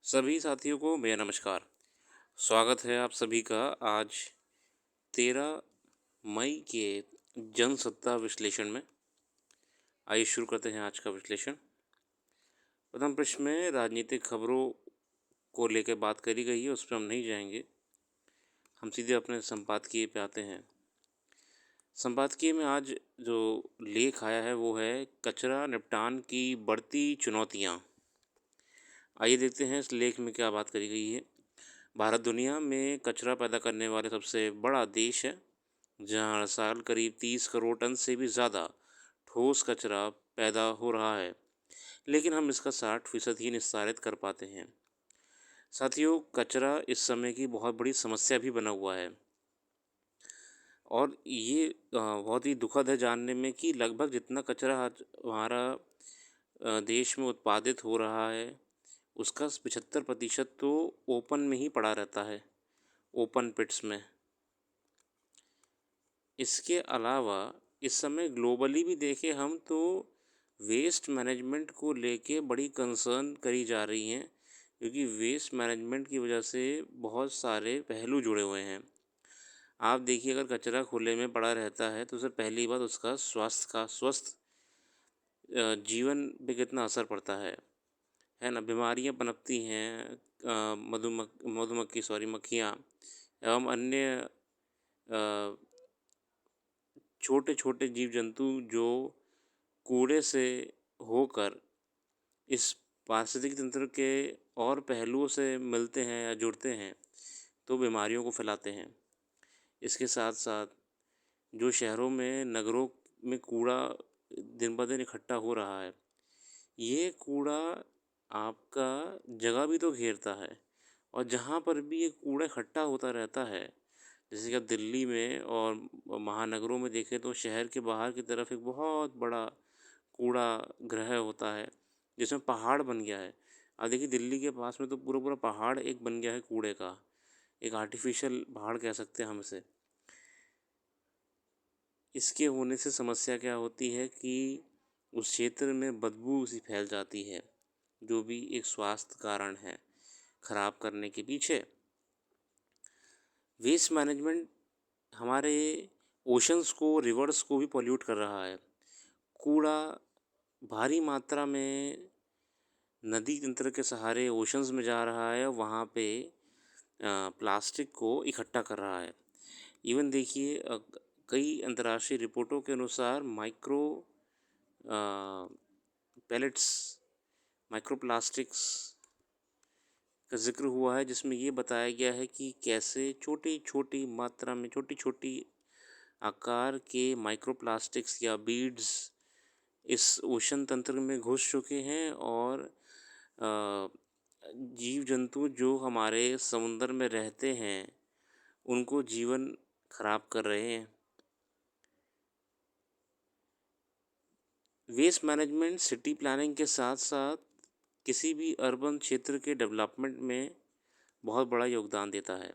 सभी साथियों को मेरा नमस्कार। स्वागत है आप सभी का आज 13 मई के जनसत्ता विश्लेषण में। आइए शुरू करते हैं आज का विश्लेषण। प्रथम प्रश्न में राजनीतिक खबरों को लेकर बात करी गई है, उस पर हम नहीं जाएंगे। हम सीधे अपने संपादकीय पे आते हैं। संपादकीय में आज जो लेख आया है वो है कचरा निपटान की बढ़ती चुनौतियाँ। आइए देखते हैं इस लेख में क्या बात करी गई है। भारत दुनिया में कचरा पैदा करने वाले सबसे बड़ा देश है, जहां हर साल करीब 30 करोड़ टन से भी ज़्यादा ठोस कचरा पैदा हो रहा है, लेकिन हम इसका 60% ही निस्तारित कर पाते हैं। साथियों, कचरा इस समय की बहुत बड़ी समस्या भी बना हुआ है और ये बहुत ही दुखद है जानने में कि लगभग जितना कचरा आज हमारा देश में उत्पादित हो रहा है, उसका 75% तो ओपन में ही पड़ा रहता है, ओपन पिट्स में। इसके अलावा इस समय ग्लोबली भी देखें हम तो वेस्ट मैनेजमेंट को लेके बड़ी कंसर्न करी जा रही हैं, क्योंकि वेस्ट मैनेजमेंट की वजह से बहुत सारे पहलू जुड़े हुए हैं। आप देखिए, अगर कचरा खुले में पड़ा रहता है तो उससे पहली बात उसका स्वस्थ जीवन पे कितना असर पड़ता है ना। बीमारियां पनपती हैं, मधुमक्खी मक्खियाँ एवं अन्य छोटे छोटे जीव जंतु जो कूड़े से होकर इस पारिस्थितिक तंत्र के और पहलुओं से मिलते हैं या जुड़ते हैं तो बीमारियों को फैलाते हैं। इसके साथ साथ जो शहरों में नगरों में कूड़ा दिन ब दिन इकट्ठा हो रहा है, ये कूड़ा आपका जगह भी तो घेरता है, और जहाँ पर भी ये कूड़ा इकट्ठा होता रहता है, जैसे कि आप दिल्ली में और महानगरों में देखें तो शहर के बाहर की तरफ एक बहुत बड़ा कूड़ा ग्रह होता है जिसमें पहाड़ बन गया है। अब देखिए, दिल्ली के पास में तो पूरा पूरा पहाड़ एक बन गया है कूड़े का, एक आर्टिफिशियल पहाड़ कह सकते हैं हम इसे। इसके होने से समस्या क्या होती है कि उस क्षेत्र में बदबू सी फैल जाती है, जो भी एक स्वास्थ्य कारण है खराब करने के पीछे। वेस्ट मैनेजमेंट हमारे ओशंस को, रिवर्स को भी पॉल्यूट कर रहा है। कूड़ा भारी मात्रा में नदी तंत्र के सहारे ओशंस में जा रहा है, वहाँ पे प्लास्टिक को इकट्ठा कर रहा है। इवन देखिए, कई अंतर्राष्ट्रीय रिपोर्टों के अनुसार पैलेट्स माइक्रोप्लास्टिक्स का जिक्र हुआ है, जिसमें ये बताया गया है कि कैसे छोटी छोटी मात्रा में, छोटी छोटी आकार के माइक्रोप्लास्टिक्स या बीड्स इस ओशन तंत्र में घुस चुके हैं और जीव जंतु जो हमारे समुंदर में रहते हैं उनको जीवन खराब कर रहे हैं। वेस्ट मैनेजमेंट सिटी प्लानिंग के साथ साथ किसी भी अर्बन क्षेत्र के डेवलपमेंट में बहुत बड़ा योगदान देता है।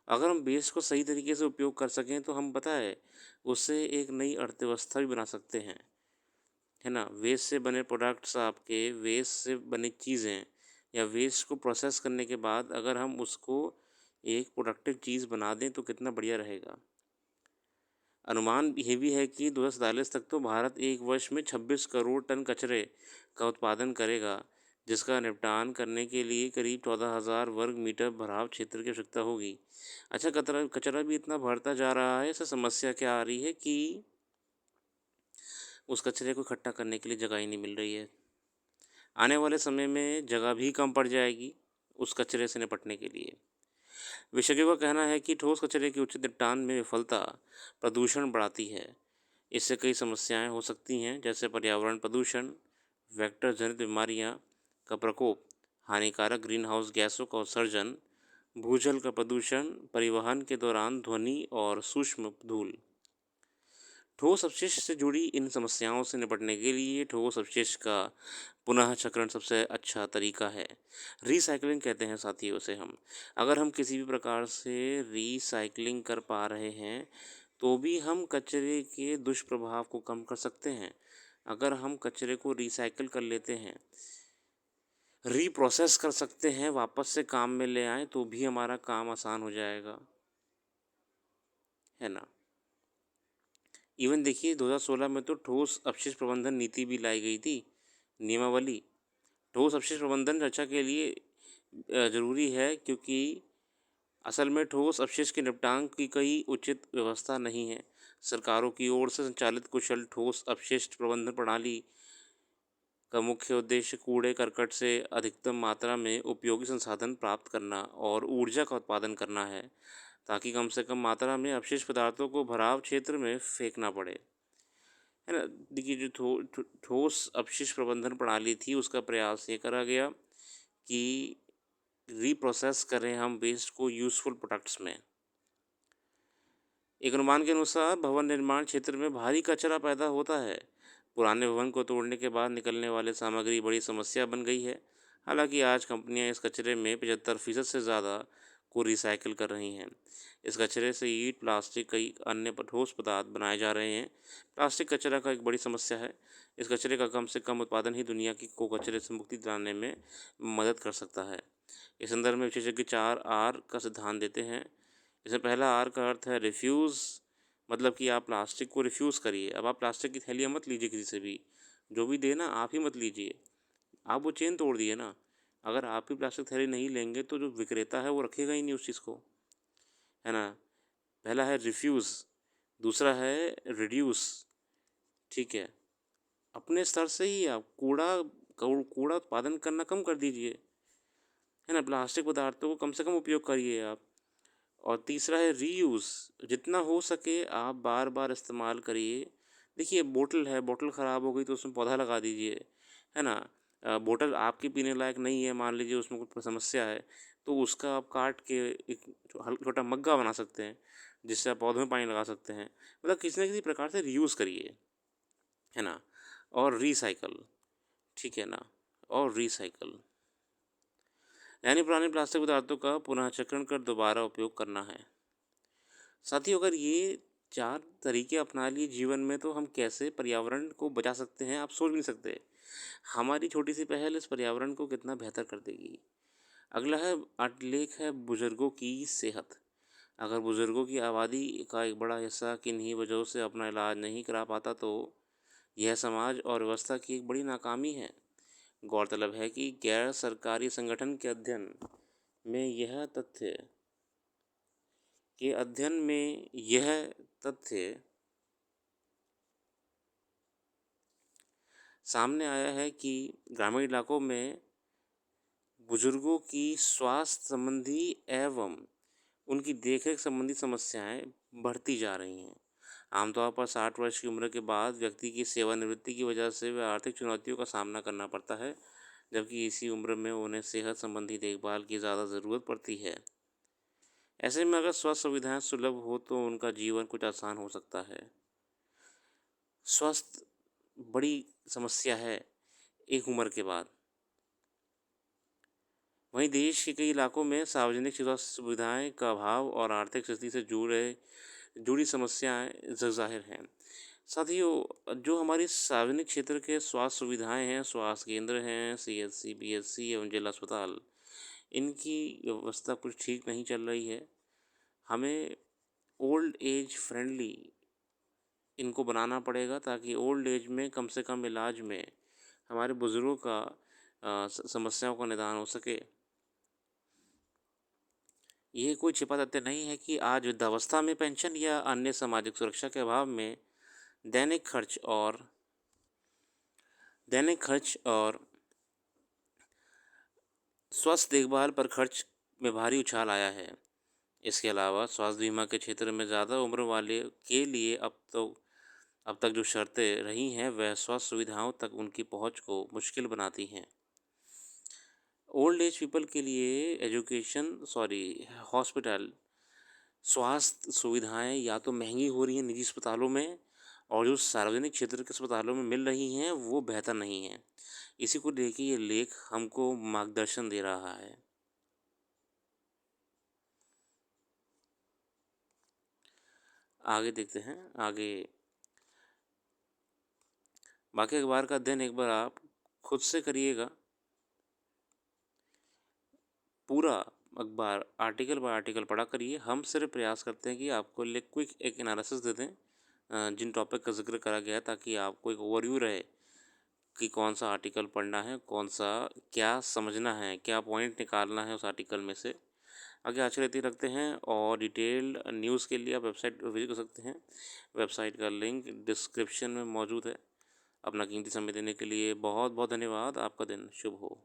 अगर हम वेस्ट को सही तरीके से उपयोग कर सकें तो हम, पता है, उससे एक नई अर्थव्यवस्था भी बना सकते हैं, है ना। वेस्ट से बने प्रोडक्ट्स, आपके वेस्ट से बनी चीज़ें या वेस्ट को प्रोसेस करने के बाद अगर हम उसको एक प्रोडक्टिव चीज़ बना दें तो कितना बढ़िया रहेगा। अनुमान ये भी है कि 2047 तक तो भारत एक वर्ष में 26 करोड़ टन कचरे का उत्पादन करेगा, जिसका निपटान करने के लिए करीब 14,000 वर्ग मीटर भराव क्षेत्र की आवश्यकता होगी। अच्छा, कचरा कचरा भी इतना बढ़ता जा रहा है, इससे समस्या क्या आ रही है कि उस कचरे को इकट्ठा करने के लिए जगह ही नहीं मिल रही है। आने वाले समय में जगह भी कम पड़ जाएगी उस कचरे से निपटने के लिए। विशेषज्ञों का कहना है कि ठोस कचरे के उचित निपटान में विफलता प्रदूषण बढ़ाती है। इससे कई समस्याएं हो सकती हैं, जैसे पर्यावरण प्रदूषण, वेक्टर जनित बीमारियां का प्रकोप, हानिकारक ग्रीन हाउस गैसों का उत्सर्जन, भूजल का प्रदूषण, परिवहन के दौरान ध्वनि और सूक्ष्म धूल। ठोस अपशिष्ट से जुड़ी इन समस्याओं से निपटने के लिए ठोस अपशिष्ट का पुनः चक्रण सबसे अच्छा तरीका है। रिसाइकलिंग कहते हैं साथियों से हम। अगर हम किसी भी प्रकार से रिसाइकलिंग कर पा रहे हैं तो भी हम कचरे के दुष्प्रभाव को कम कर सकते हैं। अगर हम कचरे को रिसाइकल कर लेते हैं रीप्रोसेस कर सकते हैं, वापस से काम में ले आएँ तो भी हमारा काम आसान हो जाएगा, है ना? इवन देखिए 2016 में तो ठोस अपशिष्ट प्रबंधन नीति भी लाई गई थी, नियमावली। ठोस अपशिष्ट प्रबंधन रक्षा के लिए ज़रूरी है क्योंकि असल में ठोस अपशिष्ट के निपटान की कोई उचित व्यवस्था नहीं है। सरकारों की ओर से संचालित कुशल ठोस अपशिष्ट प्रबंधन प्रणाली का मुख्य उद्देश्य कूड़े-करकट से अधिकतम मात्रा में उपयोगी संसाधन प्राप्त करना और ऊर्जा का उत्पादन करना है, ताकि कम से कम मात्रा में अपशिष्ट पदार्थों को भराव क्षेत्र में फेंकना पड़े। है ना? देखिए जो ठोस अपशिष्ट प्रबंधन प्रणाली थी उसका प्रयास ये करा गया कि रीप्रोसेस करें हम वेस्ट को यूज़फुल प्रोडक्ट्स में। एक अनुमान के अनुसार भवन निर्माण क्षेत्र में भारी कचरा पैदा होता है। पुराने भवन को तोड़ने के बाद निकलने वाली सामग्री बड़ी समस्या बन गई है। हालांकि आज कंपनियां इस कचरे में 75% से ज़्यादा को रिसाइकिल कर रही हैं। इस कचरे से ईंट, प्लास्टिक, कई अन्य ठोस पदार्थ बनाए जा रहे हैं। प्लास्टिक कचरा का एक बड़ी समस्या है। इस कचरे का कम से कम उत्पादन ही दुनिया की को कचरे से मुक्ति दिलाने में मदद कर सकता है। इस संदर्भ में विशेषज्ञ 4R का सिद्धांत देते हैं। इसमें पहला आर का अर्थ है रिफ्यूज़, मतलब कि आप प्लास्टिक को रिफ्यूज़ करिए। अब आप प्लास्टिक की थैलियाँ मत लीजिए किसी से भी, जो भी दे ना आप ही मत लीजिए। आप वो चेन तोड़ दिए ना। अगर आप ही प्लास्टिक थैली नहीं लेंगे तो जो विक्रेता है वो रखेगा ही नहीं उस चीज़ को, है ना? पहला है रिफ्यूज़, दूसरा है रिड्यूस, ठीक है? अपने स्तर से ही आप कूड़ा उत्पादन करना कम कर दीजिए, है ना? प्लास्टिक पदार्थों को कम से कम उपयोग करिए आप। और तीसरा है रीयूज़, जितना हो सके आप बार बार इस्तेमाल करिए। देखिए बोतल है, बोतल ख़राब हो गई तो उसमें पौधा लगा दीजिए, है ना? बोतल आपकी पीने लायक नहीं है, मान लीजिए उसमें कोई समस्या है, तो उसका आप काट के एक छोटा मग्गा बना सकते हैं, जिससे आप पौधों में पानी लगा सकते हैं। मतलब किसी न किसी प्रकार से रीयूज़ करिए, है ना? और रिसाइकल, ठीक है ना? और रिसाइकल यानी पुराने प्लास्टिक पदार्थों का पुनःचक्रण कर दोबारा उपयोग करना है। साथियों अगर ये 4 तरीके अपना लिए जीवन में तो हम कैसे पर्यावरण को बचा सकते हैं आप सोच भी नहीं सकते। हमारी छोटी-सी पहल इस पर्यावरण को कितना बेहतर कर देगी। अगला है आलेख है बुजुर्गों की सेहत। अगर बुजुर्गों की आबादी का एक बड़ा हिस्सा किन्हीं वजहों से अपना इलाज नहीं करा पाता तो यह समाज और व्यवस्था की एक बड़ी नाकामी है। गौरतलब है कि गैर सरकारी संगठन के अध्ययन में यह तथ्य सामने आया है कि ग्रामीण इलाकों में बुजुर्गों की स्वास्थ्य संबंधी एवं उनकी देखरेख संबंधी समस्याएं बढ़ती जा रही हैं। आमतौर पर 60 वर्ष की उम्र के बाद व्यक्ति की सेवानिवृत्ति की वजह से वह आर्थिक चुनौतियों का सामना करना पड़ता है, जबकि इसी उम्र में उन्हें सेहत संबंधी देखभाल की ज़्यादा ज़रूरत पड़ती है। ऐसे में अगर स्वास्थ्य सुविधाएं सुलभ हो तो उनका जीवन कुछ आसान हो सकता है। स्वास्थ्य बड़ी समस्या है एक उम्र के बाद। वहीं देश के कई इलाकों में सार्वजनिक स्वास्थ्य सुविधाएं का अभाव और आर्थिक स्थिति से जुड़ी समस्याएं ज़ाहिर हैं। साथियों जो हमारी सार्वजनिक क्षेत्र के स्वास्थ्य सुविधाएं हैं, स्वास्थ्य केंद्र हैं, सीएचसी, पीएचसी एवं जिला अस्पताल, इनकी व्यवस्था कुछ ठीक नहीं चल रही है। हमें ओल्ड एज फ्रेंडली इनको बनाना पड़ेगा ताकि ओल्ड एज में कम से कम इलाज में हमारे बुज़ुर्गों का समस्याओं का निदान हो सके। ये कोई छिपा तथ्य नहीं है कि आज वृद्धावस्था में पेंशन या अन्य सामाजिक सुरक्षा के अभाव में दैनिक खर्च और दैनिक खर्च और स्वास्थ्य देखभाल पर खर्च में भारी उछाल आया है। इसके अलावा स्वास्थ्य बीमा के क्षेत्र में ज़्यादा उम्र वाले के लिए अब तक जो शर्तें रही हैं वह स्वास्थ्य सुविधाओं तक उनकी पहुंच को मुश्किल बनाती हैं। ओल्ड एज पीपल के लिए हॉस्पिटल स्वास्थ्य सुविधाएं या तो महंगी हो रही हैं निजी अस्पतालों में, और जो सार्वजनिक क्षेत्र के अस्पतालों में मिल रही हैं वो बेहतर नहीं हैं। इसी को लेके ये लेख हमको मार्गदर्शन दे रहा है। आगे देखते हैं। आगे बाकी अखबार का अध्ययन एक बार आप खुद से करिएगा। पूरा अखबार आर्टिकल बाय आर्टिकल पढ़ा करिए। हम सिर्फ प्रयास करते हैं कि आपको लिए क्विक एक एनालिसिस दे दें जिन टॉपिक का ज़िक्र करा गया है, ताकि आपको एक ओवरव्यू रहे कि कौन सा आर्टिकल पढ़ना है, कौन सा क्या समझना है, क्या पॉइंट निकालना है उस आर्टिकल में से। आगे आज के लिए इतना ही रखते हैं और डिटेल्ड न्यूज़ के लिए आप वेबसाइट विजिट कर सकते हैं। वेबसाइट का लिंक डिस्क्रिप्शन में मौजूद है। अपना कीमती समय देने के लिए बहुत बहुत धन्यवाद। आपका दिन शुभ हो।